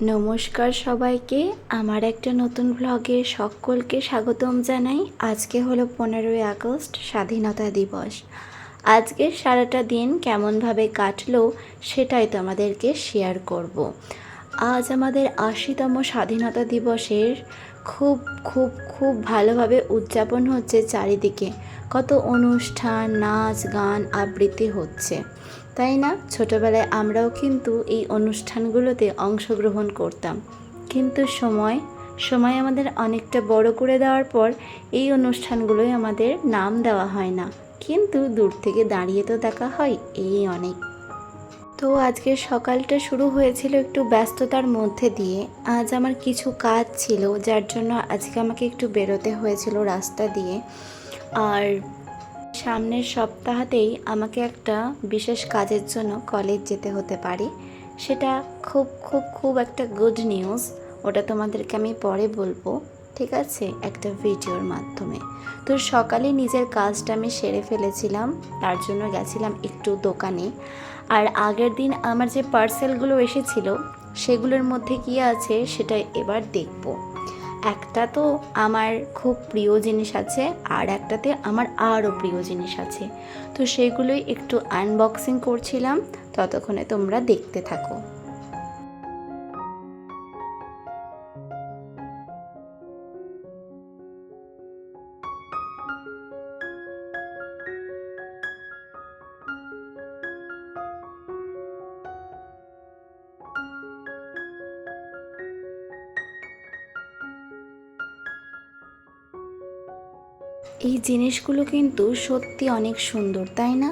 নমস্কার সবাইকে, আমার একটা নতুন ব্লগে সকলকে স্বাগতম জানাই। আজকে হলো 15ই আগস্ট, স্বাধীনতা দিবস। আজকে সারাটা দিন কেমনভাবে কাটলো সেটাই তোমাদেরকে শেয়ার করব। আজ আমাদের 80তম স্বাধীনতা দিবসের খুব খুব খুব ভালোভাবে উদযাপন হচ্ছে। চারিদিকে কত অনুষ্ঠান, নাচ, গান, আবৃত্তি হচ্ছে, তাই না? ছোটোবেলায় আমরাও কিন্তু এই অনুষ্ঠানগুলোতে অংশগ্রহণ করতাম, কিন্তু সময় আমাদের অনেকটা বড় করে দেওয়ার পর এই অনুষ্ঠানগুলোই আমাদের নাম দেওয়া হয় না, কিন্তু দূর থেকে দাঁড়িয়ে তো দেখা হয়, এই অনেক। তো আজকের সকালটা শুরু হয়েছিল একটু ব্যস্ততার মধ্যে দিয়ে। আজ আমার কিছু কাজ ছিল, যার জন্য আজকে আমাকে একটু বেরোতে হয়েছিল রাস্তা দিয়ে। আর সামনের সপ্তাহতেই আমাকে একটা বিশেষ কাজের জন্য কলেজ যেতে হতে পারে। সেটা খুব খুব খুব একটা গুড নিউজ, ওটা তোমাদেরকে আমি পরে বলবো, ঠিক আছে, একটা ভিডিওর মাধ্যমে। তো সকালে নিজের কাজটা আমি সেরে ফেলেছিলাম, তার জন্য গেছিলাম একটু দোকানে। আর আগের দিন আমার যে পার্সেলগুলো এসেছিল সেগুলোর মধ্যে কী আছে সেটা এবার দেখব। একটা তো আমার খুব প্রিয় জিনিস আছে, আর একটাতে আমার আরও প্রিয় জিনিস আছে। তো সেইগুলোই একটু আনবক্সিং করছিলাম, ততক্ষণে তোমরা দেখতে থাকো। এই জিনিসগুলো কিন্তু সত্যি অনেক সুন্দর, তাই না?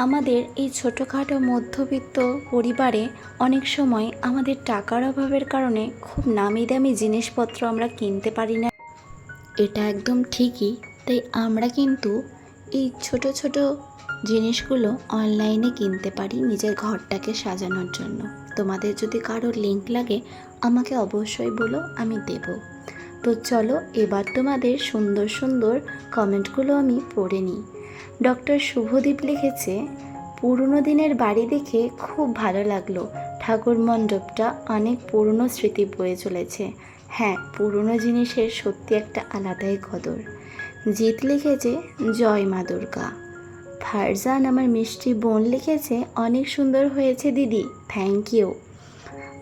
আমাদের এই ছোটোখাটো মধ্যবিত্ত পরিবারে অনেক সময় আমাদের টাকার অভাবের কারণে খুব নামি দামি জিনিসপত্র আমরা কিনতে পারি না, এটা একদম ঠিকই। তাই আমরা কিন্তু এই ছোট ছোট জিনিসগুলো অনলাইনে কিনতে পারি নিজের ঘরটাকে সাজানোর জন্য। তোমাদের যদি কারোর লিংক লাগে আমাকে অবশ্যই বলো, আমি দেবো। তো চলো এবার তোমাদের সুন্দর সুন্দর কমেন্টগুলো আমি পড়ে নিই। ডক্টর শুভদীপ লিখেছে, পুরনো দিনের বাড়ি দেখে খুব ভালো লাগলো, ঠাকুর মণ্ডপটা অনেক পুরনো স্মৃতি বয়ে চলেছে। হ্যাঁ, পুরনো জিনিসের সত্যি একটা আলাদাই কদর। জিৎ লিখেছে, জয় মা দুর্গা। ফারজান আমার মিষ্টি বোন লিখেছে, অনেক সুন্দর হয়েছে দিদি, থ্যাংক ইউ।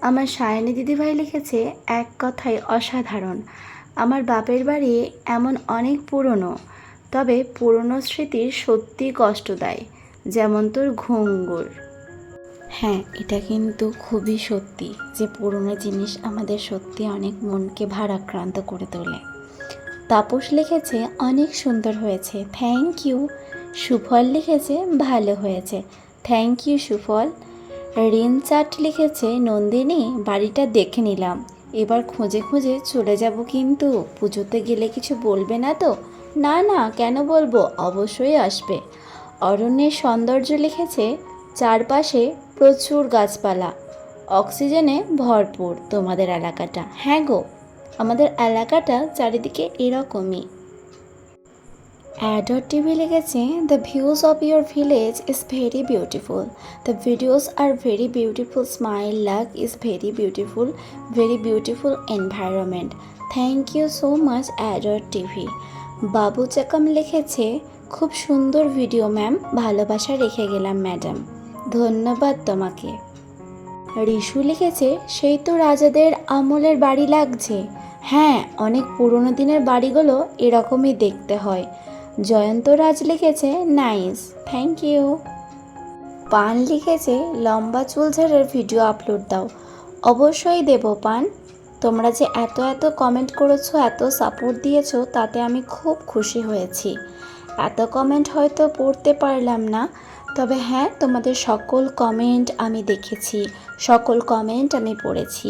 আমার সায়নী দিদিভাই লিখেছে, এক কথায় অসাধারণ। আমার বাপের বাড়ি এমন অনেক পুরনো, তবে পুরনো স্মৃতির সত্যি কষ্ট দেয়, যেমন তোর ঘুঙুর। হ্যাঁ, এটা কিন্তু খুবই সত্যি যে পুরনো জিনিস আমাদের সত্যি অনেক মনকে ভারাক্রান্ত করে তোলে। তাপস লিখেছে, অনেক সুন্দর হয়েছে, থ্যাংক ইউ। সুফল লিখেছে, ভালো হয়েছে, থ্যাংক ইউ সুফল। রিনচাট লিখেছে, নন্দিনী বাড়িটা দেখে নিলাম, এবার খুঁজে খুঁজে চলে যাব, কিন্তু পুজোতে গেলে কিছু বলবে না তো? না না, কেন বলবো, অবশ্যই আসবে। অরণ্যের সৌন্দর্য লিখেছে, চারপাশে প্রচুর গাছপালা, অক্সিজেনে ভরপুর তোমাদের এলাকাটা। হ্যাঁ গো, আমাদের এলাকাটা চারিদিকে এরকমই। অ্যাডর টিভি লিখেছে, the views of your village is very beautiful, the videos are very beautiful, smile luck is very beautiful environment, thank you so much Ador TV. Babu চাকাম লিখেছে, খুব সুন্দর ভিডিও ম্যাম, ভালোবাসা রেখে গেলাম ম্যাডাম, ধন্যবাদ তোমাকে। রিশু লিখেছে, সেই তো রাজাদের আমলের বাড়ি লাগছে। হ্যাঁ, অনেক পুরনো দিনের বাড়িগুলো এরকমই দেখতে হয়। জয়ন্ত রাজ লিখেছে, নাইস, থ্যাংক ইউ। পান লিখেছে, লম্বা চুল ঝাড়ের ভিডিও আপলোড দাও। অবশ্যই দেব পান, তোমরা যে এত এত কমেন্ট করেছো, এত সাপোর্ট দিয়েছো, তাতে আমি খুব খুশি হয়েছি। এত কমেন্ট হয়তো পড়তে পারলাম না, তবে হ্যাঁ, তোমাদের সকল কমেন্ট আমি দেখেছি, সকল কমেন্ট আমি পড়েছি।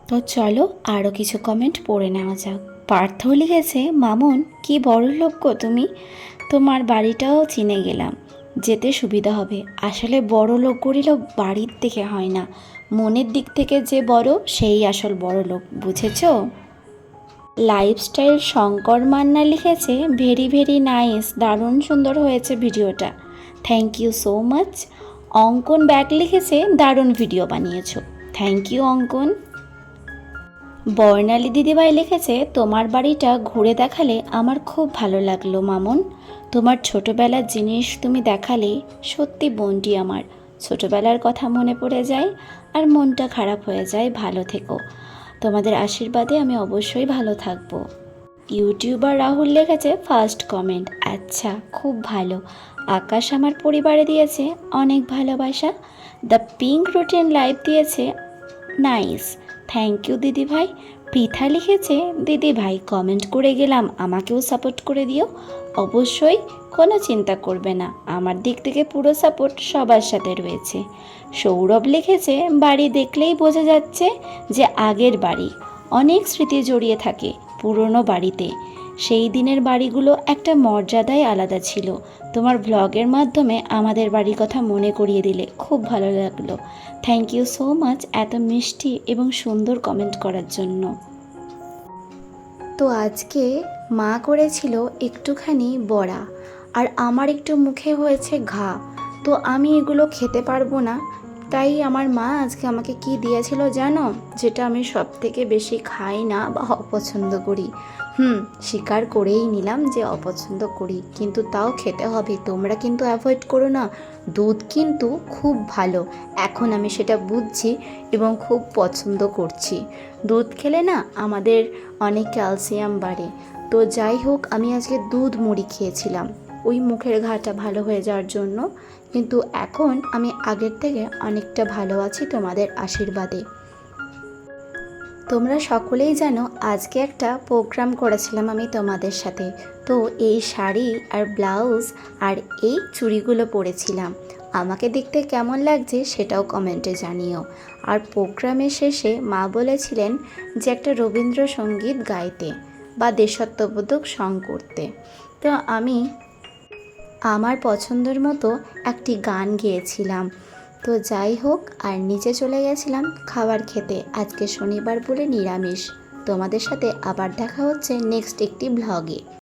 তো চলো আরও কিছু কমেন্ট পড়ে নেওয়া যাক। পার্থ লিখেছে, মামুন কি বড় লোক গো তুমি, তোমার বাড়িটাও চিনে গেলাম, যেতে সুবিধা হবে। আসলে বড় লোকগুলো বাড়ির থেকে হয় না, মনের দিক থেকে যে বড় সেই আসল বড় লোক, বুঝেছ? লাইফস্টাইল শঙ্কর মান্না লিখেছে, ভেরি ভেরি নাইস, দারুণ সুন্দর হয়েছে ভিডিওটা, থ্যাংক ইউ সো মাচ। অঙ্কন ব্যাগ লিখেছে, দারুণ ভিডিও বানিয়েছো, থ্যাংক ইউ অঙ্কন। বর্ণালী দিদিভাই লিখেছে, তোমার বাড়িটা ঘুরে দেখালে আমার খুব ভালো লাগলো মামুন। তোমার ছোটবেলার জিনিস তুমি দেখালে সত্যি বোনটি আমার ছোটবেলার কথা মনে পড়ে যায় আর মনটা খারাপ হয়ে যায়। ভালো থেকো, তোমাদের আশীর্বাদে আমি অবশ্যই ভালো থাকবো। ইউটিউবার রাহুল লিখেছে ফার্স্ট কমেন্ট, আচ্ছা খুব ভালো। আকাশ আমার পরিবারে দিয়েছে অনেক ভালোবাসা। দ্য পিঙ্ক রুটিন লাইভ দিয়েছে নাইস, থ্যাংক ইউ দিদিভাই। পৃথা লিখেছে, দিদিভাই কমেন্ট করে গেলাম, আমাকেও সাপোর্ট করে দিও। অবশ্যই, কোনো চিন্তা করবে না, আমার দিক থেকে পুরো সাপোর্ট সবার সাথে রয়েছে। সৌরভ লিখেছে, বাড়ি দেখলেই বোঝা যাচ্ছে যে আগের বাড়ি, অনেক স্মৃতি জড়িয়ে থাকে পুরনো বাড়িতে। সেই দিনের বাড়িগুলো একটা মর্যাদাই আলাদা ছিল। তোমার ব্লগের মাধ্যমে আমাদের বাড়ির কথা মনে করিয়ে দিলে, খুব ভালো লাগলো। থ্যাংক ইউ সো মাচ এত মিষ্টি এবং সুন্দর কমেন্ট করার জন্য। তো আজকে মা করেছিল একটুখানি বড়া, আর আমার একটু মুখে হয়েছে ঘা, তো আমি এগুলো খেতে পারবো না। তাই আমার মা আজকে আমাকে কি দিয়েছিল জানো, যেটা আমি সব থেকে বেশি খাই না বা অপছন্দ করি। স্বীকার করেই নিলাম যে অপছন্দ করি, কিন্তু তাও খেতে হবে। তোমরা কিন্তু অ্যাভয়েড করো না। দুধ কিন্তু খুব ভালো, এখন আমি সেটা বুঝছি এবং খুব পছন্দ করছি। দুধ খেলে না আমাদের অনেক ক্যালসিয়াম বাড়ে। তো যাই হোক, আমি আজকে দুধ মুড়ি খেয়েছিলাম ওই মুখের ঘাটা ভালো হয়ে যাওয়ার জন্য, কিন্তু এখন আমি আগের থেকে অনেকটা ভালো আছি তোমাদের আশীর্বাদে। তোমরা সকলেই জানো আজকে একটা প্রোগ্রাম করেছিলাম আমি তোমাদের সাথে। তো এই শাড়ি আর ব্লাউজ আর এই চুড়িগুলো পরেছিলাম। আমাকে দেখতে কেমন লাগছে সেটাও কমেন্টে জানিও। আর প্রোগ্রামের শেষে মা বলেছিলেন যে একটা রবীন্দ্রসঙ্গীত গাইতে বা দেশাত্মবোধক সং করতে। তো আমি আমার পছন্দের মতো একটি গান গেয়েছিলাম। তো যাই হোক, আর নিচে চলে গেছিলাম খাবার খেতে। আজকে শনিবার বলে নিরামিষ। তোমাদের সাথে আবার দেখা হচ্ছে নেক্সট একটি ব্লগে।